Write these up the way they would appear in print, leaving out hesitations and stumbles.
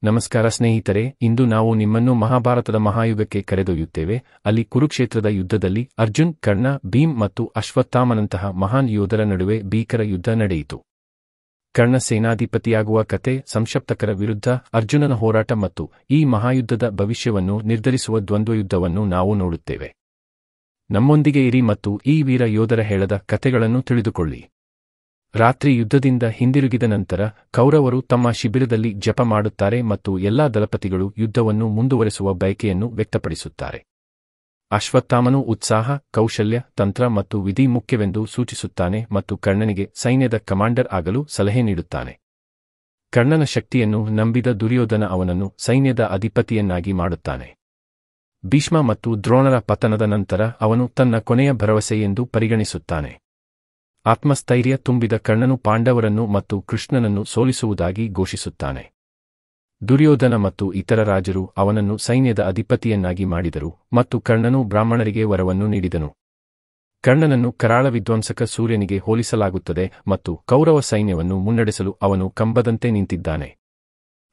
ನಮಸ್ಕಾರ ಸ್ನೇಹಿತರೆ, ಇಂದು ನಾವು ನಿಮ್ಮನ್ನು ಮಹಾಭಾರತದ ಮಹಾಯುಗಕ್ಕೆ ಕರೆದೊಯ್ಯುತ್ತೇವೆ. ಅಲ್ಲಿ ಕುರುಕ್ಷೇತ್ರದ ಯುದ್ಧದಲ್ಲಿ ಅರ್ಜುನ್, ಕರ್ಣ, ಭೀಮ್ ಮತ್ತು ಅಶ್ವತ್ಥಾಮನಂತಹ ಮಹಾನ್ ಯೋಧರ ನಡುವೆ ಭೀಕರ ಯುದ್ಧ ನಡೆಯಿತು. ಕರ್ಣ ಸೇನಾಧಿಪತಿಯಾಗುವ ಕತೆ, ಸಂಶಪ್ತಕರ ವಿರುದ್ಧ ಅರ್ಜುನನ ಹೋರಾಟ ಮತ್ತು ಈ ಮಹಾಯುದ್ಧದ ಭವಿಷ್ಯವನ್ನು ನಿರ್ಧರಿಸುವ ದ್ವಂದ್ವಯುದ್ಧವನ್ನು ನಾವು ನೋಡುತ್ತೇವೆ. ನಮ್ಮೊಂದಿಗೆ ಇರಿ ಮತ್ತು ಈ ವೀರ ಯೋಧರ ಹೇಳದ ಕಥೆಗಳನ್ನು ತಿಳಿದುಕೊಳ್ಳಿ. ರಾತ್ರಿ ಯುದ್ಧದಿಂದ ಹಿಂದಿರುಗಿದ ನಂತರ ಕೌರವರು ತಮ್ಮ ಶಿಬಿರದಲ್ಲಿ ಜಪ ಮಾಡುತ್ತಾರೆ ಮತ್ತು ಎಲ್ಲಾ ದಳಪತಿಗಳು ಯುದ್ಧವನ್ನು ಮುಂದುವರೆಸುವ ಬಯಕೆಯನ್ನು ವ್ಯಕ್ತಪಡಿಸುತ್ತಾರೆ. ಅಶ್ವತ್ಥಾಮನು ಉತ್ಸಾಹ, ಕೌಶಲ್ಯ, ತಂತ್ರ ಮತ್ತು ವಿಧಿ ಮುಖ್ಯವೆಂದು ಸೂಚಿಸುತ್ತಾನೆ ಮತ್ತು ಕರ್ಣನಿಗೆ ಸೈನ್ಯದ ಕಮಾಂಡರ್ ಆಗಲು ಸಲಹೆ ನೀಡುತ್ತಾನೆ. ಕರ್ಣನ ಶಕ್ತಿಯನ್ನು ನಂಬಿದ ದುರ್ಯೋಧನ ಅವನನ್ನು ಸೈನ್ಯದ ಅಧಿಪತಿಯನ್ನಾಗಿ ಮಾಡುತ್ತಾನೆ. ಭೀಷ್ಮ ಮತ್ತು ದ್ರೋಣರ ಪತನದ ನಂತರ ಅವನು ತನ್ನ ಕೊನೆಯ ಭರವಸೆ ಎಂದು ಪರಿಗಣಿಸುತ್ತಾನೆ. ಆತ್ಮಸ್ಥೈರ್ಯ ತುಂಬಿದ ಕರ್ಣನು ಪಾಂಡವರನ್ನು ಮತ್ತು ಕೃಷ್ಣನನ್ನು ಸೋಲಿಸುವುದಾಗಿ ಘೋಷಿಸುತ್ತಾನೆ. ದುರ್ಯೋಧನ ಮತ್ತು ಇತರ ರಾಜರು ಅವನನ್ನು ಸೈನ್ಯದ ಅಧಿಪತಿಯನ್ನಾಗಿ ಮಾಡಿದರು ಮತ್ತು ಕರ್ಣನು ಬ್ರಾಹ್ಮಣರಿಗೆ ವರವನ್ನು ನೀಡಿದನು. ಕರ್ಣನನ್ನು ಕರಾಳ ವಿಧ್ವಂಸಕ ಸೂರ್ಯನಿಗೆ ಹೋಲಿಸಲಾಗುತ್ತದೆ ಮತ್ತು ಕೌರವ ಸೈನ್ಯವನ್ನು ಮುನ್ನಡೆಸಲು ಅವನು ಕಂಬದಂತೆ ನಿಂತಿದ್ದಾನೆ.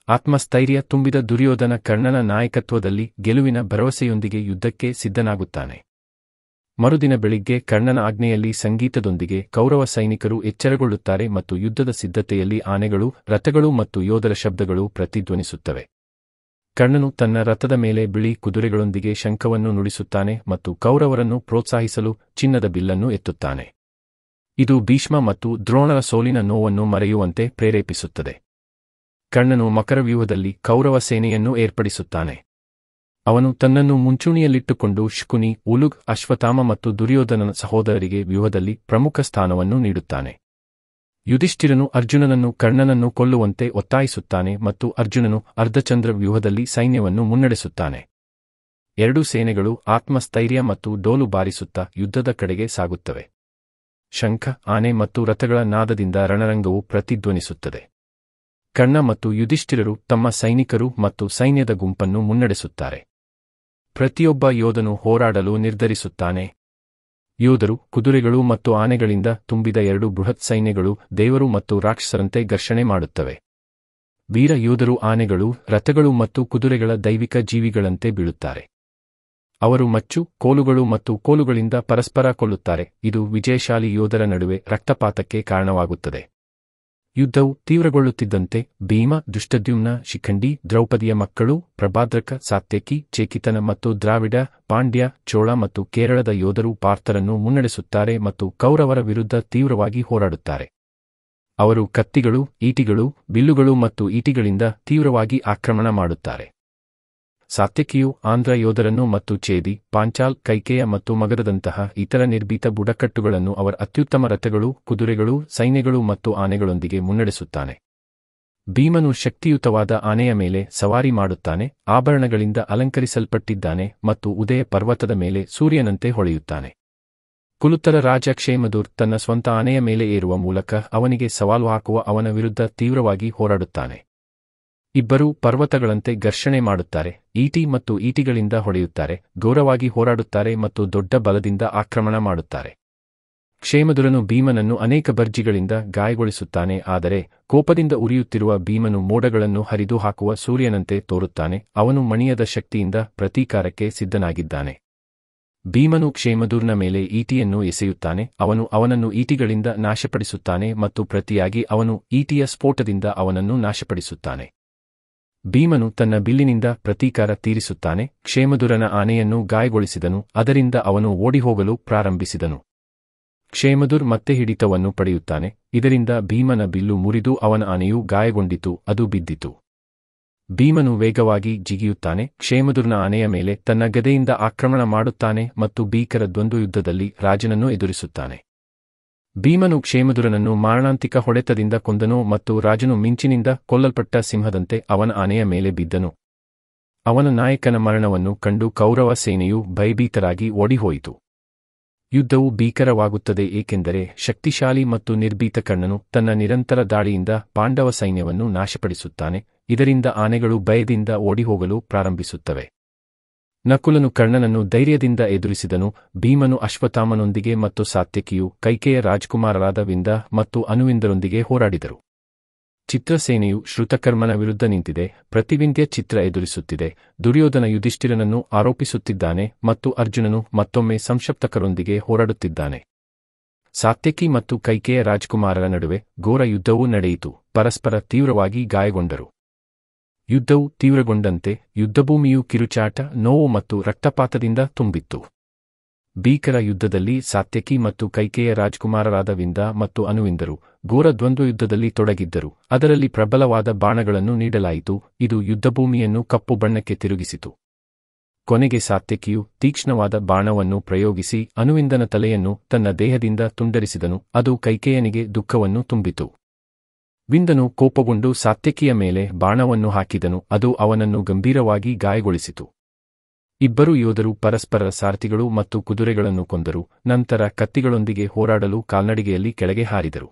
ಆತ್ಮಸ್ಥೈರ್ಯ ತುಂಬಿದ ದುರ್ಯೋಧನ ಕರ್ಣನ ನಾಯಕತ್ವದಲ್ಲಿ ಗೆಲುವಿನ ಭರವಸೆಯೊಂದಿಗೆ ಯುದ್ಧಕ್ಕೆ ಸಿದ್ಧನಾಗುತ್ತಾನೆ. ಮರುದಿನ ಬೆಳಿಗ್ಗೆ ಕರ್ಣನ ಆಜ್ಞೆಯಲ್ಲಿ ಸಂಗೀತದೊಂದಿಗೆ ಕೌರವ ಸೈನಿಕರು ಎಚ್ಚರಗೊಳ್ಳುತ್ತಾರೆ ಮತ್ತು ಯುದ್ಧದ ಸಿದ್ಧತೆಯಲ್ಲಿ ಆನೆಗಳು, ರಥಗಳು ಮತ್ತು ಯೋಧರ ಶಬ್ದಗಳು ಪ್ರತಿಧ್ವನಿಸುತ್ತವೆ. ಕರ್ಣನು ತನ್ನ ರಥದ ಮೇಲೆ ಬಿಳಿ ಕುದುರೆಗಳೊಂದಿಗೆ ಶಂಖವನ್ನು ನುಡಿಸುತ್ತಾನೆ ಮತ್ತು ಕೌರವರನ್ನು ಪ್ರೋತ್ಸಾಹಿಸಲು ಚಿನ್ನದ ಬಿಲ್ಲನ್ನು ಎತ್ತುತ್ತಾನೆ. ಇದು ಭೀಷ್ಮ ಮತ್ತು ದ್ರೋಣರ ಸೋಲಿನ ನೋವನ್ನು ಮರೆಯುವಂತೆ ಪ್ರೇರೇಪಿಸುತ್ತದೆ. ಕರ್ಣನು ಮಕರವ್ಯೂಹದಲ್ಲಿ ಕೌರವ ಸೇನೆಯನ್ನು ಏರ್ಪಡಿಸುತ್ತಾನೆ. ಅವನು ತನ್ನನ್ನು ಮುಂಚೂಣಿಯಲ್ಲಿಟ್ಟುಕೊಂಡು ಶಕುನಿ, ಉಲುಗ್, ಅಶ್ವತ್ಥಾಮ ಮತ್ತು ದುರ್ಯೋಧನನ ಸಹೋದರರಿಗೆ ವ್ಯೂಹದಲ್ಲಿ ಪ್ರಮುಖ ಸ್ಥಾನವನ್ನು ನೀಡುತ್ತಾನೆ. ಯುಧಿಷ್ಠಿರನು ಅರ್ಜುನನನ್ನು ಕರ್ಣನನ್ನು ಕೊಲ್ಲುವಂತೆ ಒತ್ತಾಯಿಸುತ್ತಾನೆ ಮತ್ತು ಅರ್ಜುನನು ಅರ್ಧಚಂದ್ರ ವ್ಯೂಹದಲ್ಲಿ ಸೈನ್ಯವನ್ನು ಮುನ್ನಡೆಸುತ್ತಾನೆ. ಎರಡೂ ಸೇನೆಗಳು ಆತ್ಮಸ್ಥೈರ್ಯ ಮತ್ತು ಡೋಲು ಬಾರಿಸುತ್ತಾ ಯುದ್ಧದ ಕಡೆಗೆ ಸಾಗುತ್ತವೆ. ಶಂಖ, ಆನೆ ಮತ್ತು ರಥಗಳ ನಾದದಿಂದ ರಣರಂಗವು ಪ್ರತಿಧ್ವನಿಸುತ್ತದೆ. ಕರ್ಣ ಮತ್ತು ಯುಧಿಷ್ಠಿರರು ತಮ್ಮ ಸೈನಿಕರು ಮತ್ತು ಸೈನ್ಯದ ಗುಂಪನ್ನು ಮುನ್ನಡೆಸುತ್ತಾರೆ. ಪ್ರತಿಯೊಬ್ಬ ಯೋಧನು ಹೋರಾಡಲು ನಿರ್ಧರಿಸುತ್ತಾನೆ. ಯೋಧರು, ಕುದುರೆಗಳು ಮತ್ತು ಆನೆಗಳಿಂದ ತುಂಬಿದ ಎರಡು ಬೃಹತ್ ಸೈನ್ಯಗಳು ದೇವರು ಮತ್ತು ರಾಕ್ಷಸರಂತೆ ಘರ್ಷಣೆ ಮಾಡುತ್ತವೆ. ವೀರ ಯೋಧರು ಆನೆಗಳು, ರಥಗಳು ಮತ್ತು ಕುದುರೆಗಳ ದೈವಿಕ ಜೀವಿಗಳಂತೆ ಬೀಳುತ್ತಾರೆ. ಅವರು ಮಚ್ಚು, ಕೋಲುಗಳು ಮತ್ತು ಕೋಲುಗಳಿಂದ ಪರಸ್ಪರ ಕೊಲ್ಲುತ್ತಾರೆ. ಇದು ವಿಜಯಶಾಲಿ ಯೋಧರ ನಡುವೆ ರಕ್ತಪಾತಕ್ಕೆ ಕಾರಣವಾಗುತ್ತದೆ. ಯುದ್ಧವು ತೀವ್ರಗೊಳ್ಳುತ್ತಿದ್ದಂತೆ ಭೀಮ, ದುಷ್ಟದ್ಯುಮ್ನ, ಶಿಖಂಡಿ, ದ್ರೌಪದಿಯ ಮಕ್ಕಳು, ಪ್ರಭಾದ್ರಕ, ಸಾತ್ಯಕಿ, ಚೇಕಿತನ ಮತ್ತು ದ್ರಾವಿಡ, ಪಾಂಡ್ಯ, ಚೋಳ ಮತ್ತು ಕೇರಳದ ಯೋಧರು ಪಾರ್ಥರನ್ನು ಮುನ್ನಡೆಸುತ್ತಾರೆ ಮತ್ತು ಕೌರವರ ವಿರುದ್ಧ ತೀವ್ರವಾಗಿ ಹೋರಾಡುತ್ತಾರೆ. ಅವರು ಕತ್ತಿಗಳು, ಈಟಿಗಳು, ಬಿಲ್ಲುಗಳು ಮತ್ತು ಈಟಿಗಳಿಂದ ತೀವ್ರವಾಗಿ ಆಕ್ರಮಣ ಮಾಡುತ್ತಾರೆ. ಸಾತ್ಯಕಿಯು ಆಂಧ್ರ ಯೋಧರನ್ನು ಮತ್ತು ಛೇದಿ, ಪಾಂಚಾಲ್, ಕೈಕೇಯ ಮತ್ತು ಮಗಧದಂತಹ ಇತರ ನಿರ್ಭೀತ ಬುಡಕಟ್ಟುಗಳನ್ನು ಅವರ ಅತ್ಯುತ್ತಮ ರಥಗಳು, ಕುದುರೆಗಳು, ಸೈನ್ಯಗಳು ಮತ್ತು ಆನೆಗಳೊಂದಿಗೆ ಮುನ್ನಡೆಸುತ್ತಾನೆ. ಭೀಮನು ಶಕ್ತಿಯುತವಾದ ಆನೆಯ ಮೇಲೆ ಸವಾರಿ ಮಾಡುತ್ತಾನೆ, ಆಭರಣಗಳಿಂದ ಅಲಂಕರಿಸಲ್ಪಟ್ಟಿದ್ದಾನೆ ಮತ್ತು ಉದಯ ಪರ್ವತದ ಮೇಲೆ ಸೂರ್ಯನಂತೆ ಹೊಳೆಯುತ್ತಾನೆ. ಕುಲುತ್ತರ ರಾಜ ಕ್ಷೇಮದುರ್ ತನ್ನ ಸ್ವಂತ ಆನೆಯ ಮೇಲೆ ಏರುವ ಮೂಲಕ ಅವನಿಗೆ ಸವಾಲು ಹಾಕುವ ಅವನ ವಿರುದ್ಧ ತೀವ್ರವಾಗಿ ಹೋರಾಡುತ್ತಾನೆ. ಇಬ್ಬರೂ ಪರ್ವತಗಳಂತೆ ಘರ್ಷಣೆ ಮಾಡುತ್ತಾರೆ, ಈಟಿ ಮತ್ತು ಈಟಿಗಳಿಂದ ಹೊಡೆಯುತ್ತಾರೆ, ಘೋರವಾಗಿ ಹೋರಾಡುತ್ತಾರೆ ಮತ್ತು ದೊಡ್ಡ ಬಲದಿಂದ ಆಕ್ರಮಣ ಮಾಡುತ್ತಾರೆ. ಕ್ಷೇಮದುರನು ಭೀಮನನ್ನು ಅನೇಕ ಬರ್ಜಿಗಳಿಂದ ಗಾಯಗೊಳಿಸುತ್ತಾನೆ, ಆದರೆ ಕೋಪದಿಂದ ಉರಿಯುತ್ತಿರುವ ಭೀಮನು ಮೋಡಗಳನ್ನು ಹರಿದು ಹಾಕುವ ಸೂರ್ಯನಂತೆ ತೋರುತ್ತಾನೆ. ಅವನು ಮಣಿಯದ ಶಕ್ತಿಯಿಂದ ಪ್ರತೀಕಾರಕ್ಕೆ ಸಿದ್ಧನಾಗಿದ್ದಾನೆ. ಭೀಮನು ಕ್ಷೇಮದುರ್ನ ಮೇಲೆ ಈಟಿಯನ್ನು ಎಸೆಯುತ್ತಾನೆ, ಅವನು ಅವನನ್ನು ಈಟಿಗಳಿಂದ ನಾಶಪಡಿಸುತ್ತಾನೆ ಮತ್ತು ಪ್ರತಿಯಾಗಿ ಅವನು ಈಟಿಯ ಸ್ಫೋಟದಿಂದ ಅವನನ್ನು ನಾಶಪಡಿಸುತ್ತಾನೆ. ಭೀಮನು ತನ್ನ ಬಿಲ್ಲಿನಿಂದ ಪ್ರತೀಕಾರ ತೀರಿಸುತ್ತಾನೆ, ಕ್ಷೇಮದುರನ ಆನೆಯನ್ನು ಗಾಯಗೊಳಿಸಿದನು, ಅದರಿಂದ ಅವನು ಓಡಿಹೋಗಲು ಪ್ರಾರಂಭಿಸಿದನು. ಕ್ಷೇಮದುರ್ ಮತ್ತೆ ಹಿಡಿತವನ್ನು ಪಡೆಯುತ್ತಾನೆ, ಇದರಿಂದ ಭೀಮನ ಬಿಲ್ಲು ಮುರಿದು ಅವನ ಆನೆಯು ಗಾಯಗೊಂಡಿತು, ಅದು ಬಿದ್ದಿತು. ಭೀಮನು ವೇಗವಾಗಿ ಜಿಗಿಯುತ್ತಾನೆ, ಕ್ಷೇಮದುರ್ನ ಆನೆಯ ಮೇಲೆ ತನ್ನ ಗದೆಯಿಂದ ಆಕ್ರಮಣ ಮಾಡುತ್ತಾನೆ ಮತ್ತು ಭೀಕರ ದ್ವಂದ್ವಯುದ್ಧದಲ್ಲಿ ರಾಜನನ್ನು ಎದುರಿಸುತ್ತಾನೆ. ಭೀಮನು ಕ್ಷೇಮದುರನನ್ನು ಮಾರಣಾಂತಿಕ ಹೊಡೆತದಿಂದ ಕೊಂದನು ಮತ್ತು ರಾಜನು ಮಿಂಚಿನಿಂದ ಕೊಲ್ಲಲ್ಪಟ್ಟ ಸಿಂಹದಂತೆ ಅವನ ಆನೆಯ ಮೇಲೆ ಬಿದ್ದನು. ಅವನ ನಾಯಕನ ಮರಣವನ್ನು ಕಂಡು ಕೌರವ ಸೇನೆಯು ಭಯಭೀತರಾಗಿ ಓಡಿಹೋಯಿತು. ಯುದ್ಧವು ಭೀಕರವಾಗುತ್ತದೆ ಏಕೆಂದರೆ ಶಕ್ತಿಶಾಲಿ ಮತ್ತು ನಿರ್ಭೀತ ಕರ್ಣನು ತನ್ನ ನಿರಂತರ ದಾಳಿಯಿಂದ ಪಾಂಡವ ಸೈನ್ಯವನ್ನು ನಾಶಪಡಿಸುತ್ತಾನೆ, ಇದರಿಂದ ಆನೆಗಳು ಭಯದಿಂದ ಓಡಿಹೋಗಲು ಪ್ರಾರಂಭಿಸುತ್ತವೆ. ನಕುಲನು ಕರ್ಣನನ್ನು ಧೈರ್ಯದಿಂದ ಎದುರಿಸಿದನು, ಭೀಮನು ಅಶ್ವತ್ಥಾಮನೊಂದಿಗೆ ಮತ್ತು ಸಾತ್ಯಕಿಯು ಕೈಕೇಯ ರಾಜಕುಮಾರರಾದ ವಿಂದ ಮತ್ತು ಅನುವಿಂದರೊಂದಿಗೆ ಹೋರಾಡಿದರು. ಚಿತ್ರಸೇನೆಯು ಶ್ರುತಕರ್ಮನ ವಿರುದ್ಧ ನಿಂತಿದೆ, ಪ್ರತಿವಿಂಧ್ಯ ಚಿತ್ರ ಎದುರಿಸುತ್ತಿದೆ, ದುರ್ಯೋಧನ ಯುಧಿಷ್ಠಿರನನ್ನು ಆರೋಪಿಸುತ್ತಿದ್ದಾನೆ ಮತ್ತು ಅರ್ಜುನನು ಮತ್ತೊಮ್ಮೆ ಸಂಶಪ್ತಕರೊಂದಿಗೆ ಹೋರಾಡುತ್ತಿದ್ದಾನೆ. ಸಾತ್ಯಕಿ ಮತ್ತು ಕೈಕೇಯ ರಾಜಕುಮಾರರ ನಡುವೆ ಘೋರ ಯುದ್ಧವೂ ನಡೆಯಿತು, ಪರಸ್ಪರ ತೀವ್ರವಾಗಿ ಗಾಯಗೊಂಡರು. ಯುದ್ಧವು ತೀವ್ರಗೊಂಡಂತೆ ಯುದ್ಧಭೂಮಿಯು ಕಿರುಚಾಟ, ನೋವು ಮತ್ತು ರಕ್ತಪಾತದಿಂದ ತುಂಬಿತ್ತು. ಭೀಕರ ಯುದ್ಧದಲ್ಲಿ ಸಾತ್ಯಕಿ ಮತ್ತು ಕೈಕೇಯ ರಾಜಕುಮಾರರಾದ ವಿಂದ ಮತ್ತು ಅನುವಿಂದರು ಘೋರ ದ್ವಂದ್ವ ಯುದ್ಧದಲ್ಲಿ ತೊಡಗಿದ್ದರು. ಅದರಲ್ಲಿ ಪ್ರಬಲವಾದ ಬಾಣಗಳನ್ನು ನೀಡಲಾಯಿತು, ಇದು ಯುದ್ಧಭೂಮಿಯನ್ನು ಕಪ್ಪು ಬಣ್ಣಕ್ಕೆ ತಿರುಗಿಸಿತು. ಕೊನೆಗೆ ಸಾತ್ಯಕಿಯು ತೀಕ್ಷ್ಣವಾದ ಬಾಣವನ್ನು ಪ್ರಯೋಗಿಸಿ ಅನುವಿಂದನ ತಲೆಯನ್ನು ತನ್ನ ದೇಹದಿಂದ ತುಂಡರಿಸಿದನು, ಅದು ಕೈಕೇಯನಿಗೆ ದುಃಖವನ್ನು ತುಂಬಿತು. ವಿಂದನು ಕೋಪಗೊಂಡು ಸಾತ್ಯಕಿಯ ಮೇಲೆ ಬಾಣವನ್ನು ಹಾಕಿದನು, ಅದು ಅವನನ್ನು ಗಂಭೀರವಾಗಿ ಗಾಯಗೊಳಿಸಿತು. ಇಬ್ಬರು ಯೋಧರು ಪರಸ್ಪರರ ಸಾರಥಿಗಳು ಮತ್ತು ಕುದುರೆಗಳನ್ನು ಕೊಂದರು, ನಂತರ ಕತ್ತಿಗಳೊಂದಿಗೆ ಹೋರಾಡಲು ಕಾಲ್ನಡಿಗೆಯಲ್ಲಿ ಕೆಳಗೆ ಹಾರಿದರು.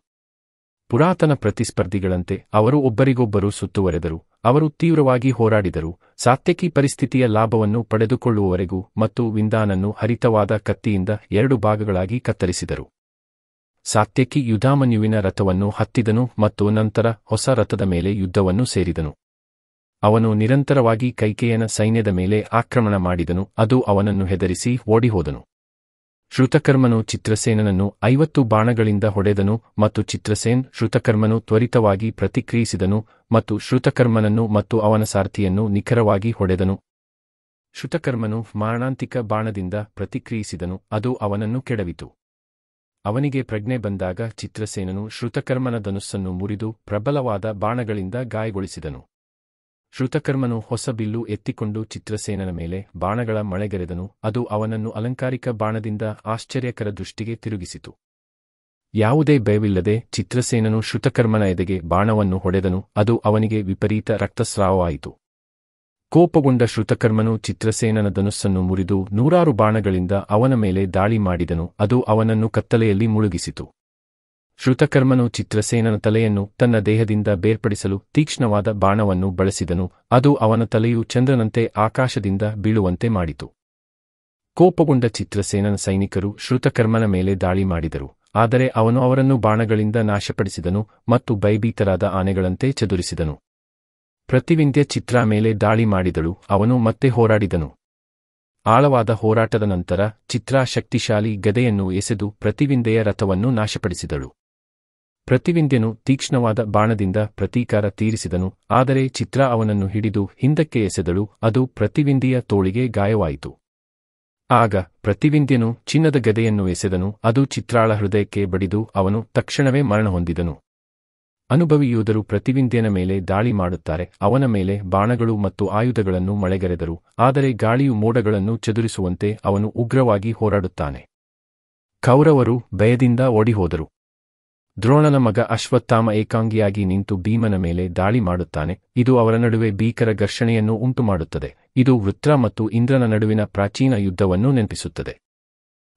ಪುರಾತನ ಪ್ರತಿಸ್ಪರ್ಧಿಗಳಂತೆ ಅವರು ಒಬ್ಬರಿಗೊಬ್ಬರು ಸುತ್ತುವರೆದರು, ಅವರು ತೀವ್ರವಾಗಿ ಹೋರಾಡಿದರು, ಸಾತ್ಯಕಿ ಪರಿಸ್ಥಿತಿಯ ಲಾಭವನ್ನು ಪಡೆದುಕೊಳ್ಳುವವರೆಗೂ ಮತ್ತು ವಿಂದಾನನ್ನು ಹರಿತವಾದ ಕತ್ತಿಯಿಂದ 2 ಭಾಗಗಳಾಗಿ ಕತ್ತರಿಸಿದರು. ಸಾತ್ಯಕಿ ಯುಧಾಮನ್ಯುವಿನ ರಥವನ್ನು ಹತ್ತಿದನು ಮತ್ತು ನಂತರ ಹೊಸ ರಥದ ಮೇಲೆ ಯುದ್ಧವನ್ನು ಸೇರಿದನು. ಅವನು ನಿರಂತರವಾಗಿ ಕೈಕೇಯನ ಸೈನ್ಯದ ಮೇಲೆ ಆಕ್ರಮಣ ಮಾಡಿದನು, ಅದು ಅವನನ್ನು ಹೆದರಿಸಿ ಓಡಿಹೋದನು. ಶ್ರುತಕರ್ಮನು ಚಿತ್ರಸೇನನನ್ನು 50 ಬಾಣಗಳಿಂದ ಹೊಡೆದನು ಮತ್ತು ಚಿತ್ರಸೇನ್ ಶ್ರುತಕರ್ಮನು ತ್ವರಿತವಾಗಿ ಪ್ರತಿಕ್ರಿಯಿಸಿದನು ಮತ್ತು ಶ್ರುತಕರ್ಮನನ್ನು ಮತ್ತು ಅವನ ಸಾರಥಿಯನ್ನು ನಿಖರವಾಗಿ ಹೊಡೆದನು. ಶ್ರುತಕರ್ಮನು ಮಾರಣಾಂತಿಕ ಬಾಣದಿಂದ ಪ್ರತಿಕ್ರಿಯಿಸಿದನು, ಅದು ಅವನನ್ನು ಕೆಡವಿತು. ಅವನಿಗೆ ಪ್ರಜ್ಞೆ ಬಂದಾಗ ಚಿತ್ರಸೇನನು ಶ್ರುತಕರ್ಮನ ಧನುಸ್ಸನ್ನು ಮುರಿದು ಪ್ರಬಲವಾದ ಬಾಣಗಳಿಂದ ಗಾಯಗೊಳಿಸಿದನು. ಶ್ರುತಕರ್ಮನು ಹೊಸ ಬಿಲ್ಲು ಎತ್ತಿಕೊಂಡು ಚಿತ್ರಸೇನನ ಮೇಲೆ ಬಾಣಗಳ ಮಳೆಗರೆದನು, ಅದು ಅವನನ್ನು ಅಲಂಕಾರಿಕ ಬಾಣದಿಂದ ಆಶ್ಚರ್ಯಕರ ದೃಷ್ಟಿಗೆ ತಿರುಗಿಸಿತು. ಯಾವುದೇ ಭಯವಿಲ್ಲದೆ ಚಿತ್ರಸೇನನು ಶ್ರುತಕರ್ಮನ ಎದೆಗೆ ಬಾಣವನ್ನು ಹೊಡೆದನು, ಅದು ಅವನಿಗೆ ವಿಪರೀತ ರಕ್ತಸ್ರಾವವಾಯಿತು. ಕೋಪಗೊಂಡ ಶ್ರುತಕರ್ಮನು ಚಿತ್ರಸೇನನ ಧನುಸ್ಸನ್ನು ಮುರಿದು 100 ಬಾಣಗಳಿಂದ ಅವನ ಮೇಲೆ ದಾಳಿ ಮಾಡಿದನು, ಅದು ಅವನನ್ನು ಕತ್ತಲೆಯಲ್ಲಿ ಮುಳುಗಿಸಿತು. ಶ್ರುತಕರ್ಮನು ಚಿತ್ರಸೇನನ ತಲೆಯನ್ನು ತನ್ನ ದೇಹದಿಂದ ಬೇರ್ಪಡಿಸಲು ತೀಕ್ಷ್ಣವಾದ ಬಾಣವನ್ನು ಬಳಸಿದನು, ಅದು ಅವನ ತಲೆಯು ಚಂದ್ರನಂತೆ ಆಕಾಶದಿಂದ ಬೀಳುವಂತೆ ಮಾಡಿತು. ಕೋಪಗೊಂಡ ಚಿತ್ರಸೇನನ ಸೈನಿಕರು ಶ್ರುತಕರ್ಮನ ಮೇಲೆ ದಾಳಿ ಮಾಡಿದರು, ಆದರೆ ಅವನು ಅವರನ್ನು ಬಾಣಗಳಿಂದ ನಾಶಪಡಿಸಿದನು ಮತ್ತು ಭಯಭೀತರಾದ ಆನೆಗಳಂತೆ ಚದುರಿಸಿದನು. ಪ್ರತಿವಿಂಧ್ಯ ಚಿತ್ರ ಮೇಲೆ ದಾಳಿ ಮಾಡಿದಳು, ಅವನು ಮತ್ತೆ ಹೋರಾಡಿದನು. ಆಳವಾದ ಹೋರಾಟದ ನಂತರ ಚಿತ್ರ ಶಕ್ತಿಶಾಲಿ ಗದೆಯನ್ನು ಎಸೆದು ಪ್ರತಿವಿಂಧ್ಯೆಯ ರಥವನ್ನು ನಾಶಪಡಿಸಿದಳು. ಪ್ರತಿವಿಂಧ್ಯನು ತೀಕ್ಷ್ಣವಾದ ಬಾಣದಿಂದ ಪ್ರತೀಕಾರ ತೀರಿಸಿದನು, ಆದರೆ ಚಿತ್ರ ಅವನನ್ನು ಹಿಡಿದು ಹಿಂದಕ್ಕೆ ಎಸೆದಳು, ಅದು ಪ್ರತಿವಿಂಧ್ಯೆಯ ತೋಳಿಗೆ ಗಾಯವಾಯಿತು. ಆಗ ಪ್ರತಿವಿಂಧ್ಯನು ಚಿನ್ನದ ಗದೆಯನ್ನು ಎಸೆದನು, ಅದು ಚಿತ್ರಾಳ ಹೃದಯಕ್ಕೆ ಬಡಿದು ಅವನು ತಕ್ಷಣವೇ ಮರಣ ಹೊಂದಿದನು. ಅನುಭವಿ ಯೋಧರು ಪ್ರತಿವಿಂಧ್ಯನ ಮೇಲೆ ದಾಳಿ ಮಾಡುತ್ತಾರೆ, ಅವನ ಮೇಲೆ ಬಾಣಗಳು ಮತ್ತು ಆಯುಧಗಳನ್ನು ಮಳೆಗರೆದರು, ಆದರೆ ಗಾಳಿಯು ಮೋಡಗಳನ್ನು ಚದುರಿಸುವಂತೆ ಅವನು ಉಗ್ರವಾಗಿ ಹೋರಾಡುತ್ತಾನೆ. ಕೌರವರು ಭಯದಿಂದ ಓಡಿಹೋದರು. ದ್ರೋಣನ ಮಗ ಅಶ್ವತ್ಥಾಮ ಏಕಾಂಗಿಯಾಗಿ ನಿಂತು ಭೀಮನ ಮೇಲೆ ದಾಳಿ ಮಾಡುತ್ತಾನೆ, ಇದು ಅವರ ನಡುವೆ ಭೀಕರ ಘರ್ಷಣೆಯನ್ನು ಉಂಟುಮಾಡುತ್ತದೆ. ಇದು ವೃತ್ರ ಮತ್ತು ಇಂದ್ರನ ನಡುವಿನ ಪ್ರಾಚೀನ ಯುದ್ಧವನ್ನು ನೆನಪಿಸುತ್ತದೆ.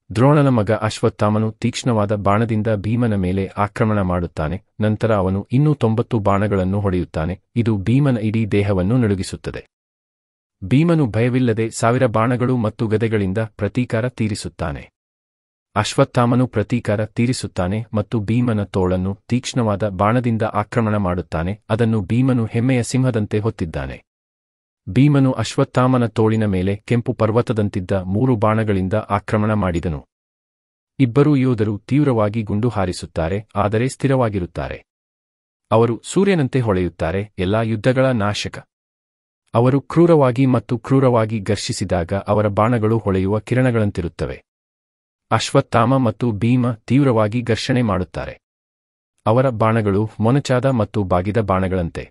ದ್ರೋಣನ ಮಗ ಅಶ್ವತ್ಥಾಮನು ತೀಕ್ಷ್ಣವಾದ ಬಾಣದಿಂದ ಭೀಮನ ಮೇಲೆ ಆಕ್ರಮಣ ಮಾಡುತ್ತಾನೆ, ನಂತರ ಅವನು ಇನ್ನೂ 90 ಬಾಣಗಳನ್ನು ಹೊಡೆಯುತ್ತಾನೆ, ಇದು ಭೀಮನ ಇಡೀ ದೇಹವನ್ನು ನಡುಗಿಸುತ್ತದೆ. ಭೀಮನು ಭಯವಿಲ್ಲದೆ 1000 ಬಾಣಗಳು ಮತ್ತು ಗದೆಗಳಿಂದ ಪ್ರತೀಕಾರ ತೀರಿಸುತ್ತಾನೆ. ಅಶ್ವತ್ಥಾಮನು ಪ್ರತೀಕಾರ ತೀರಿಸುತ್ತಾನೆ ಮತ್ತು ಭೀಮನ ತೋಳನ್ನು ತೀಕ್ಷ್ಣವಾದ ಬಾಣದಿಂದ ಆಕ್ರಮಣ ಮಾಡುತ್ತಾನೆ, ಅದನ್ನು ಭೀಮನು ಹೆಮ್ಮೆಯ ಸಿಂಹದಂತೆ ಹೊತ್ತಿದ್ದಾನೆ. ಭೀಮನು ಅಶ್ವತ್ಥಾಮನ ತೋಳಿನ ಮೇಲೆ ಕೆಂಪು ಪರ್ವತದಂತಿದ್ದ 3 ಬಾಣಗಳಿಂದ ಆಕ್ರಮಣ ಮಾಡಿದನು. ಇಬ್ಬರೂ ಯೋಧರು ತೀವ್ರವಾಗಿ ಗುಂಡು ಹಾರಿಸುತ್ತಾರೆ, ಆದರೆ ಸ್ಥಿರವಾಗಿರುತ್ತಾರೆ. ಅವರು ಸೂರ್ಯನಂತೆ ಹೊಳೆಯುತ್ತಾರೆ, ಎಲ್ಲಾ ಯುದ್ಧಗಳ ನಾಶಕ. ಅವರು ಕ್ರೂರವಾಗಿ ಮತ್ತು ಕ್ರೂರವಾಗಿ ಘರ್ಷಿಸಿದಾಗ ಅವರ ಬಾಣಗಳು ಹೊಳೆಯುವ ಕಿರಣಗಳಂತಿರುತ್ತವೆ. ಅಶ್ವತ್ಥಾಮ ಮತ್ತು ಭೀಮ ತೀವ್ರವಾಗಿ ಘರ್ಷಣೆ ಮಾಡುತ್ತಾರೆ. ಅವರ ಬಾಣಗಳು ಮೊನಚಾದ ಮತ್ತು ಬಾಗಿದ ಬಾಣಗಳಂತೆ.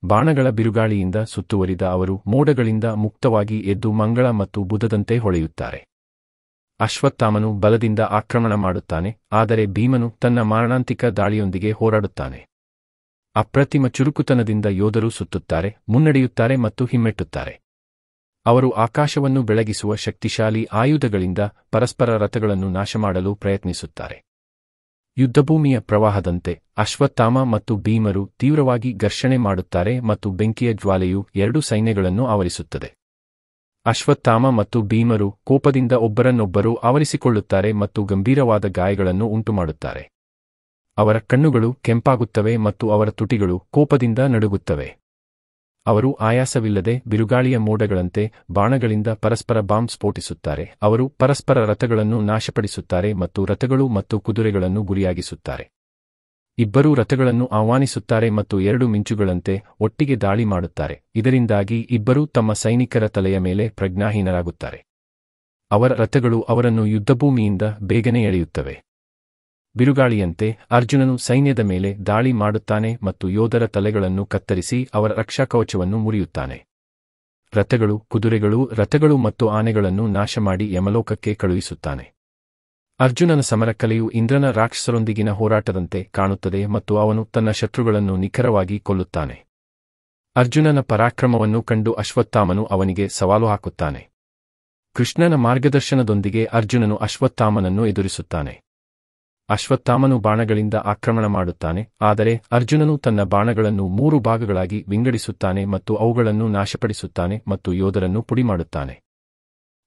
ಬಾಣಗಳ ಬಿರುಗಾಳಿಯಿಂದ ಸುತ್ತುವರಿದ ಅವರು ಮೋಡಗಳಿಂದ ಮುಕ್ತವಾಗಿ ಎದ್ದು ಮಂಗಳ ಮತ್ತು ಬುಧದಂತೆ ಹೊಳೆಯುತ್ತಾರೆ. ಅಶ್ವತ್ಥಾಮನು ಬಲದಿಂದ ಆಕ್ರಮಣ ಮಾಡುತ್ತಾನೆ, ಆದರೆ ಭೀಮನು ತನ್ನ ಮಾರಣಾಂತಿಕ ದಾಳಿಯೊಂದಿಗೆ ಹೋರಾಡುತ್ತಾನೆ. ಅಪ್ರತಿಮ ಚುರುಕುತನದಿಂದ ಯೋಧರು ಸುತ್ತುತ್ತಾರೆ, ಮುನ್ನಡೆಯುತ್ತಾರೆ ಮತ್ತು ಹಿಮ್ಮೆಟ್ಟುತ್ತಾರೆ. ಅವರು ಆಕಾಶವನ್ನು ಬೆಳಗಿಸುವ ಶಕ್ತಿಶಾಲಿ ಆಯುಧಗಳಿಂದ ಪರಸ್ಪರ ರಥಗಳನ್ನು ನಾಶಮಾಡಲು ಪ್ರಯತ್ನಿಸುತ್ತಾರೆ. ಯುದ್ಧಭೂಮಿಯ ಪ್ರವಾಹದಂತೆ ಅಶ್ವತ್ಥಾಮ ಮತ್ತು ಭೀಮರು ತೀವ್ರವಾಗಿ ಘರ್ಷಣೆ ಮಾಡುತ್ತಾರೆ ಮತ್ತು ಬೆಂಕಿಯ ಜ್ವಾಲೆಯು 2 ಸೈನ್ಯಗಳನ್ನು ಆವರಿಸುತ್ತದೆ. ಅಶ್ವತ್ಥಾಮ ಮತ್ತು ಭೀಮರು ಕೋಪದಿಂದ ಒಬ್ಬರನ್ನೊಬ್ಬರು ಆವರಿಸಿಕೊಳ್ಳುತ್ತಾರೆ ಮತ್ತು ಗಂಭೀರವಾದ ಗಾಯಗಳನ್ನು ಉಂಟುಮಾಡುತ್ತಾರೆ. ಅವರ ಕಣ್ಣುಗಳು ಕೆಂಪಾಗುತ್ತವೆ ಮತ್ತು ಅವರ ತುಟಿಗಳು ಕೋಪದಿಂದ ನಡುಗುತ್ತವೆ. ಅವರು ಆಯಾಸವಿಲ್ಲದೆ ಬಿರುಗಾಳಿಯ ಮೋಡಗಳಂತೆ ಬಾಣಗಳಿಂದ ಪರಸ್ಪರ ಬಾಂಬ್ ಸ್ಫೋಟಿಸುತ್ತಾರೆ. ಅವರು ಪರಸ್ಪರ ರಥಗಳನ್ನು ನಾಶಪಡಿಸುತ್ತಾರೆ ಮತ್ತು ರಥಗಳು ಮತ್ತು ಕುದುರೆಗಳನ್ನು ಗುರಿಯಾಗಿಸುತ್ತಾರೆ. ಇಬ್ಬರೂ ರಥಗಳನ್ನು ಆಹ್ವಾನಿಸುತ್ತಾರೆ ಮತ್ತು ಎರಡು ಮಿಂಚುಗಳಂತೆ ಒಟ್ಟಿಗೆ ದಾಳಿ ಮಾಡುತ್ತಾರೆ. ಇದರಿಂದಾಗಿ ಇಬ್ಬರೂ ತಮ್ಮ ಸೈನಿಕರ ತಲೆಯ ಮೇಲೆ ಪ್ರಜ್ಞಾಹೀನರಾಗುತ್ತಾರೆ. ಅವರ ರಥಗಳು ಅವರನ್ನು ಯುದ್ಧಭೂಮಿಯಿಂದ ಬೇಗನೆ ಎಳೆಯುತ್ತವೆ. ಬಿರುಗಾಳಿಯಂತೆ ಅರ್ಜುನನು ಸೈನ್ಯದ ಮೇಲೆ ದಾಳಿ ಮಾಡುತ್ತಾನೆ ಮತ್ತು ಯೋಧರ ತಲೆಗಳನ್ನು ಕತ್ತರಿಸಿ ಅವರ ರಕ್ಷಾಕವಚವನ್ನು ಮುರಿಯುತ್ತಾನೆ. ರಥಗಳು ಮತ್ತು ಆನೆಗಳನ್ನು ನಾಶಮಾಡಿ ಯಮಲೋಕಕ್ಕೆ ಕಳುಹಿಸುತ್ತಾನೆ. ಅರ್ಜುನನ ಸಮರಕಲೆಯು ಇಂದ್ರನ ರಾಕ್ಷಸರೊಂದಿಗಿನ ಹೋರಾಟದಂತೆ ಕಾಣುತ್ತದೆ ಮತ್ತು ಅವನು ತನ್ನ ಶತ್ರುಗಳನ್ನು ನಿಖರವಾಗಿ ಕೊಲ್ಲುತ್ತಾನೆ. ಅರ್ಜುನನ ಪರಾಕ್ರಮವನ್ನು ಕಂಡು ಅಶ್ವತ್ಥಾಮನು ಅವನಿಗೆ ಸವಾಲು ಹಾಕುತ್ತಾನೆ. ಕೃಷ್ಣನ ಮಾರ್ಗದರ್ಶನದೊಂದಿಗೆ ಅರ್ಜುನನು ಅಶ್ವತ್ಥಾಮನನ್ನು ಎದುರಿಸುತ್ತಾನೆ. ಅಶ್ವತ್ಥಾಮನು ಬಾಣಗಳಿಂದ ಆಕ್ರಮಣ ಮಾಡುತ್ತಾನೆ, ಆದರೆ ಅರ್ಜುನನು ತನ್ನ ಬಾಣಗಳನ್ನು 3 ಭಾಗಗಳಾಗಿ ವಿಂಗಡಿಸುತ್ತಾನೆ ಮತ್ತು ಅವುಗಳನ್ನು ನಾಶಪಡಿಸುತ್ತಾನೆ ಮತ್ತು ಯೋಧರನ್ನು ಪುಡಿಮಾಡುತ್ತಾನೆ.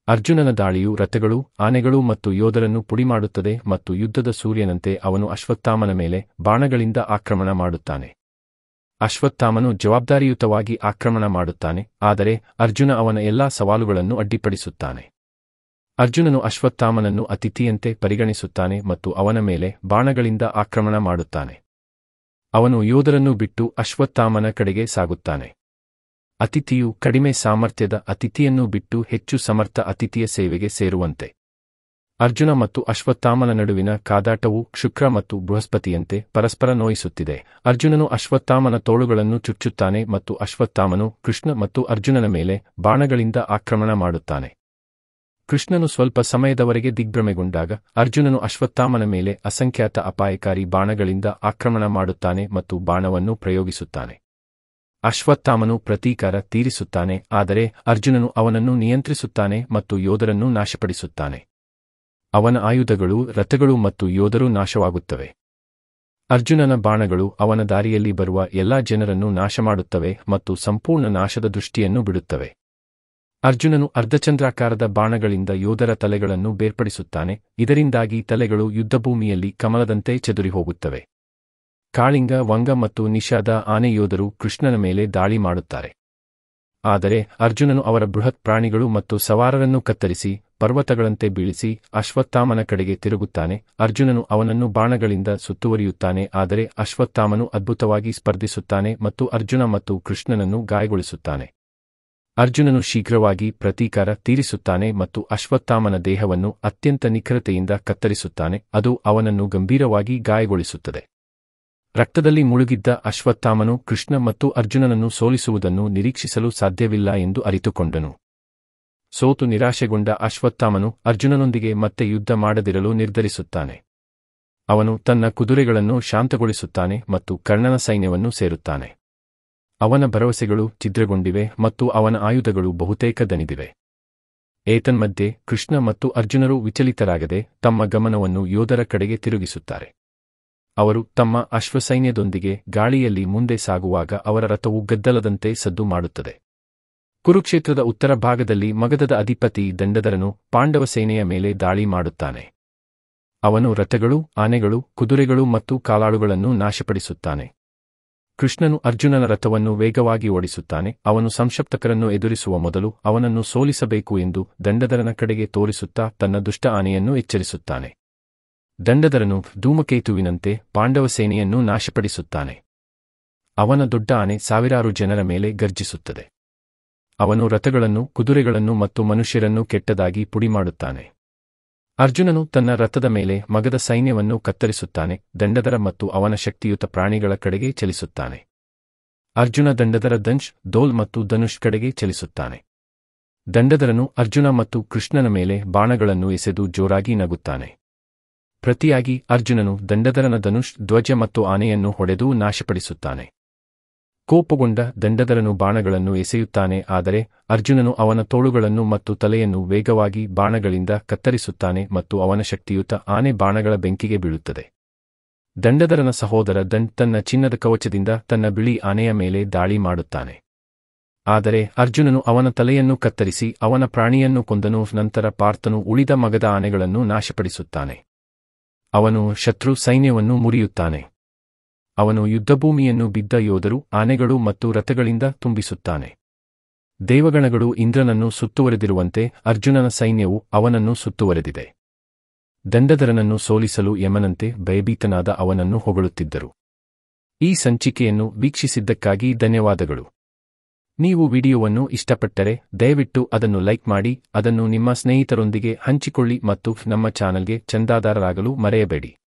ಅರ್ಜುನನ ದಾಳಿಯು ರಥಗಳು, ಆನೆಗಳು ಮತ್ತು ಯೋಧರನ್ನು ಪುಡಿಮಾಡುತ್ತದೆ ಮತ್ತು ಯುದ್ಧದ ಸೂರ್ಯನಂತೆ ಅವನು ಅಶ್ವತ್ಥಾಮನ ಮೇಲೆ ಬಾಣಗಳಿಂದ ಆಕ್ರಮಣ ಮಾಡುತ್ತಾನೆ. ಅಶ್ವತ್ಥಾಮನು ಜವಾಬ್ದಾರಿಯುತವಾಗಿ ಆಕ್ರಮಣ ಮಾಡುತ್ತಾನೆ, ಆದರೆ ಅರ್ಜುನ ಅವನ ಎಲ್ಲಾ ಸವಾಲುಗಳನ್ನು ಅಡ್ಡಿಪಡಿಸುತ್ತಾನೆ. ಅರ್ಜುನನು ಅಶ್ವತ್ಥಾಮನನ್ನು ಅತಿಥಿಯಂತೆ ಪರಿಗಣಿಸುತ್ತಾನೆ ಮತ್ತು ಅವನ ಮೇಲೆ ಬಾಣಗಳಿಂದ ಆಕ್ರಮಣ ಮಾಡುತ್ತಾನೆ. ಅವನು ಯೋಧರನ್ನು ಬಿಟ್ಟು ಅಶ್ವತ್ಥಾಮನ ಕಡೆಗೆ ಸಾಗುತ್ತಾನೆ. ಅತಿಥಿಯು ಕಡಿಮೆ ಸಾಮರ್ಥ್ಯದ ಅತಿಥಿಯನ್ನು ಬಿಟ್ಟು ಹೆಚ್ಚು ಸಮರ್ಥ ಅತಿಥಿಯ ಸೇವೆಗೆ ಸೇರುವಂತೆ. ಅರ್ಜುನ ಮತ್ತು ಅಶ್ವತ್ಥಾಮನ ನಡುವಿನ ಕಾದಾಟವು ಶುಕ್ರ ಮತ್ತು ಬೃಹಸ್ಪತಿಯಂತೆ ಪರಸ್ಪರ ನೋಯಿಸುತ್ತಿದೆ. ಅರ್ಜುನನು ಅಶ್ವತ್ಥಾಮನ ತೋಳುಗಳನ್ನು ಚುಚ್ಚುತ್ತಾನೆ ಮತ್ತು ಅಶ್ವತ್ಥಾಮನು ಕೃಷ್ಣ ಮತ್ತು ಅರ್ಜುನನ ಮೇಲೆ ಬಾಣಗಳಿಂದ ಆಕ್ರಮಣ ಮಾಡುತ್ತಾನೆ. ಕೃಷ್ಣನು ಸ್ವಲ್ಪ ಸಮಯದವರೆಗೆ ದಿಗ್ಭ್ರಮೆಗೊಂಡಾಗ ಅರ್ಜುನನು ಅಶ್ವತ್ಥಾಮನ ಮೇಲೆ ಅಸಂಖ್ಯಾತ ಅಪಾಯಕಾರಿ ಬಾಣಗಳಿಂದ ಆಕ್ರಮಣ ಮಾಡುತ್ತಾನೆ ಮತ್ತು ಬಾಣವನ್ನು ಪ್ರಯೋಗಿಸುತ್ತಾನೆ. ಅಶ್ವತ್ಥಾಮನು ಪ್ರತೀಕಾರ ತೀರಿಸುತ್ತಾನೆ, ಆದರೆ ಅರ್ಜುನನು ಅವನನ್ನು ನಿಯಂತ್ರಿಸುತ್ತಾನೆ ಮತ್ತು ಯೋಧರನ್ನು ನಾಶಪಡಿಸುತ್ತಾನೆ. ಅವನ ಆಯುಧಗಳು, ರಥಗಳು ಮತ್ತು ಯೋಧರು ನಾಶವಾಗುತ್ತವೆ. ಅರ್ಜುನನ ಬಾಣಗಳು ಅವನ ದಾರಿಯಲ್ಲಿ ಬರುವ ಎಲ್ಲಾ ಜನರನ್ನು ನಾಶಮಾಡುತ್ತವೆ ಮತ್ತು ಸಂಪೂರ್ಣ ನಾಶದ ದೃಷ್ಟಿಯನ್ನು ಬಿಡುತ್ತವೆ. ಅರ್ಜುನನು ಅರ್ಧಚಂದ್ರಾಕಾರದ ಬಾಣಗಳಿಂದ ಯೋಧರ ತಲೆಗಳನ್ನು ಬೇರ್ಪಡಿಸುತ್ತಾನೆ, ಇದರಿಂದಾಗಿ ತಲೆಗಳು ಯುದ್ಧಭೂಮಿಯಲ್ಲಿ ಕಮಲದಂತೆ ಚೆದುರಿಹೋಗುತ್ತವೆ. ಕಾಳಿಂಗ, ವಂಗ ಮತ್ತು ನಿಷಾದ ಆನೆ ಯೋಧರು ಕೃಷ್ಣನ ಮೇಲೆ ದಾಳಿ ಮಾಡುತ್ತಾರೆ. ಆದರೆ ಅರ್ಜುನನು ಅವರ ಬೃಹತ್ ಪ್ರಾಣಿಗಳು ಮತ್ತು ಸವಾರರನ್ನು ಕತ್ತರಿಸಿ ಪರ್ವತಗಳಂತೆ ಬೀಳಿಸಿ ಅಶ್ವತ್ಥಾಮನ ಕಡೆಗೆ ತಿರುಗುತ್ತಾನೆ. ಅರ್ಜುನನು ಅವನನ್ನು ಬಾಣಗಳಿಂದ ಸುತ್ತುವರಿಯುತ್ತಾನೆ, ಆದರೆ ಅಶ್ವತ್ಥಾಮನು ಅದ್ಭುತವಾಗಿ ಸ್ಪರ್ಧಿಸುತ್ತಾನೆ ಮತ್ತು ಅರ್ಜುನ ಮತ್ತು ಕೃಷ್ಣನನ್ನು ಗಾಯಗೊಳಿಸುತ್ತಾನೆ. ಅರ್ಜುನನು ಶೀಘ್ರವಾಗಿ ಪ್ರತೀಕಾರ ತೀರಿಸುತ್ತಾನೆ ಮತ್ತು ಅಶ್ವತ್ಥಾಮನ ದೇಹವನ್ನು ಅತ್ಯಂತ ನಿಖರತೆಯಿಂದ ಕತ್ತರಿಸುತ್ತಾನೆ, ಅದು ಅವನನ್ನು ಗಂಭೀರವಾಗಿ ಗಾಯಗೊಳಿಸುತ್ತದೆ. ರಕ್ತದಲ್ಲಿ ಮುಳುಗಿದ್ದ ಅಶ್ವತ್ಥಾಮನು ಕೃಷ್ಣ ಮತ್ತು ಅರ್ಜುನನನ್ನು ಸೋಲಿಸುವುದನ್ನು ನಿರೀಕ್ಷಿಸಲು ಸಾಧ್ಯವಿಲ್ಲ ಎಂದು ಅರಿತುಕೊಂಡನು. ಸೋತು ನಿರಾಶೆಗೊಂಡ ಅಶ್ವತ್ಥಾಮನು ಅರ್ಜುನನೊಂದಿಗೆ ಮತ್ತೆ ಯುದ್ಧ ಮಾಡದಿರಲು ನಿರ್ಧರಿಸುತ್ತಾನೆ. ಅವನು ತನ್ನ ಕುದುರೆಗಳನ್ನು ಶಾಂತಗೊಳಿಸುತ್ತಾನೆ ಮತ್ತು ಕರ್ಣನ ಸೈನ್ಯವನ್ನು ಸೇರುತ್ತಾನೆ. ಅವನ ಭರವಸೆಗಳು ಛಿದ್ರಗೊಂಡಿವೆ ಮತ್ತು ಅವನ ಆಯುಧಗಳು ಬಹುತೇಕ ದಣಿದಿವೆ. ಏತನ್ಮಧ್ಯೆ ಕೃಷ್ಣ ಮತ್ತು ಅರ್ಜುನರು ವಿಚಲಿತರಾಗದೆ ತಮ್ಮ ಗಮನವನ್ನು ಯೋಧರ ಕಡೆಗೆ ತಿರುಗಿಸುತ್ತಾರೆ. ಅವರು ತಮ್ಮ ಅಶ್ವಸೈನ್ಯದೊಂದಿಗೆ ಗಾಳಿಯಲ್ಲಿ ಮುಂದೆ ಸಾಗುವಾಗ ಅವರ ರಥವು ಗದ್ದಲದಂತೆ ಸದ್ದು ಮಾಡುತ್ತದೆ. ಕುರುಕ್ಷೇತ್ರದ ಉತ್ತರ ಭಾಗದಲ್ಲಿ ಮಗಧದ ಅಧಿಪತಿ ದಂಡಧರನು ಪಾಂಡವ ಸೇನೆಯ ಮೇಲೆ ದಾಳಿ ಮಾಡುತ್ತಾನೆ. ಅವನು ರಥಗಳು, ಆನೆಗಳು, ಕುದುರೆಗಳು ಮತ್ತು ಕಾಲಾಳುಗಳನ್ನು ನಾಶಪಡಿಸುತ್ತಾನೆ. ಕೃಷ್ಣನು ಅರ್ಜುನನ ರಥವನ್ನು ವೇಗವಾಗಿ ಓಡಿಸುತ್ತಾನೆ. ಅವನು ಸಂಶಪ್ತಕರನ್ನು ಎದುರಿಸುವ ಮೊದಲು ಅವನನ್ನು ಸೋಲಿಸಬೇಕು ಎಂದು ದಂಡಧರನ ಕಡೆಗೆ ತೋರಿಸುತ್ತಾ ತನ್ನ ದುಷ್ಟ ಆನೆಯನ್ನು ಎಚ್ಚರಿಸುತ್ತಾನೆ. ದಂಡಧರನು ಧೂಮಕೇತುವಿನಂತೆ ಪಾಂಡವ ಸೇನೆಯನ್ನು ನಾಶಪಡಿಸುತ್ತಾನೆ. ಅವನ ದೊಡ್ಡ ಆನೆ ಸಾವಿರಾರು ಜನರ ಮೇಲೆ ಗರ್ಜಿಸುತ್ತದೆ. ಅವನು ರಥಗಳನ್ನು, ಕುದುರೆಗಳನ್ನು ಮತ್ತು ಮನುಷ್ಯರನ್ನು ಕೆಟ್ಟದಾಗಿ ಪುಡಿಮಾಡುತ್ತಾನೆ. ಅರ್ಜುನನು ತನ್ನ ರಥದ ಮೇಲೆ ಮಗಧ ಸೈನ್ಯವನ್ನು ಕತ್ತರಿಸುತ್ತಾನೆ. ದಂಡಧರ ಮತ್ತು ಅವನ ಶಕ್ತಿಯುತ ಪ್ರಾಣಿಗಳ ಕಡೆಗೆ ಚಲಿಸುತ್ತಾನೆ. ಅರ್ಜುನ ದಂಡಧರ ದಂಶ್, ದೋಲ್ ಮತ್ತು ಧನುಷ್ ಕಡೆಗೆ ಚಲಿಸುತ್ತಾನೆ. ದಂಡಧರನು ಅರ್ಜುನ ಮತ್ತು ಕೃಷ್ಣನ ಮೇಲೆ ಬಾಣಗಳನ್ನು ಎಸೆದು ಜೋರಾಗಿ ನಗುತ್ತಾನೆ. ಪ್ರತಿಯಾಗಿ ಅರ್ಜುನನು ದಂಡಧರನ ಧನುಷ್, ಧ್ವಜ ಮತ್ತು ಆನೆಯನ್ನು ಹೊಡೆದು ನಾಶಪಡಿಸುತ್ತಾನೆ. ಕೋಪಗೊಂಡ ದಂಡಧರನು ಬಾಣಗಳನ್ನು ಎಸೆಯುತ್ತಾನೆ, ಆದರೆ ಅರ್ಜುನನು ಅವನ ತೋಳುಗಳನ್ನು ಮತ್ತು ತಲೆಯನ್ನು ವೇಗವಾಗಿ ಬಾಣಗಳಿಂದ ಕತ್ತರಿಸುತ್ತಾನೆ ಮತ್ತು ಅವನ ಶಕ್ತಿಯುತ ಆನೆ ಬಾಣಗಳ ಬೆಂಕಿಗೆ ಬೀಳುತ್ತದೆ. ದಂಡಧರನ ಸಹೋದರ ದಂಡ್ ತನ್ನ ಚಿನ್ನದ ಕವಚದಿಂದ ತನ್ನ ಬಿಳಿ ಆನೆಯ ಮೇಲೆ ದಾಳಿ ಮಾಡುತ್ತಾನೆ. ಆದರೆ ಅರ್ಜುನನು ಅವನ ತಲೆಯನ್ನು ಕತ್ತರಿಸಿ ಅವನ ಪ್ರಾಣಿಯನ್ನು ಕೊಂದನು. ನಂತರ ಪಾರ್ಥನು ಉಳಿದ ಮಗಧ ಆನೆಗಳನ್ನು ನಾಶಪಡಿಸುತ್ತಾನೆ. ಅವನು ಶತ್ರು ಸೈನ್ಯವನ್ನು ಮುರಿಯುತ್ತಾನೆ. ಅವನು ಯುದ್ಧಭೂಮಿಯನ್ನು ಬಿದ್ದ ಯೋಧರು, ಆನೆಗಳು ಮತ್ತು ರಥಗಳಿಂದ ತುಂಬಿಸುತ್ತಾನೆ. ದೇವಗಣಗಳು ಇಂದ್ರನನ್ನು ಸುತ್ತುವರೆದಿರುವಂತೆ ಅರ್ಜುನನ ಸೈನ್ಯವು ಅವನನ್ನು ಸುತ್ತುವರೆದಿದೆ. ದಂಡಧರನನ್ನು ಸೋಲಿಸಲು ಯಮನಂತೆ ಭಯಭೀತನಾದ ಅವನನ್ನು ಹೊಗಳುತ್ತಿದ್ದರು. ಈ ಸಂಚಿಕೆಯನ್ನು ವೀಕ್ಷಿಸಿದ್ದಕ್ಕಾಗಿ ಧನ್ಯವಾದಗಳು. ನೀವು ವಿಡಿಯೋವನ್ನು ಇಷ್ಟಪಟ್ಟರೆ ದಯವಿಟ್ಟು ಅದನ್ನು ಲೈಕ್ ಮಾಡಿ, ಅದನ್ನು ನಿಮ್ಮ ಸ್ನೇಹಿತರೊಂದಿಗೆ ಹಂಚಿಕೊಳ್ಳಿ ಮತ್ತು ನಮ್ಮ ಚಾನಲ್ಗೆ ಚಂದಾದಾರರಾಗಲು ಮರೆಯಬೇಡಿ.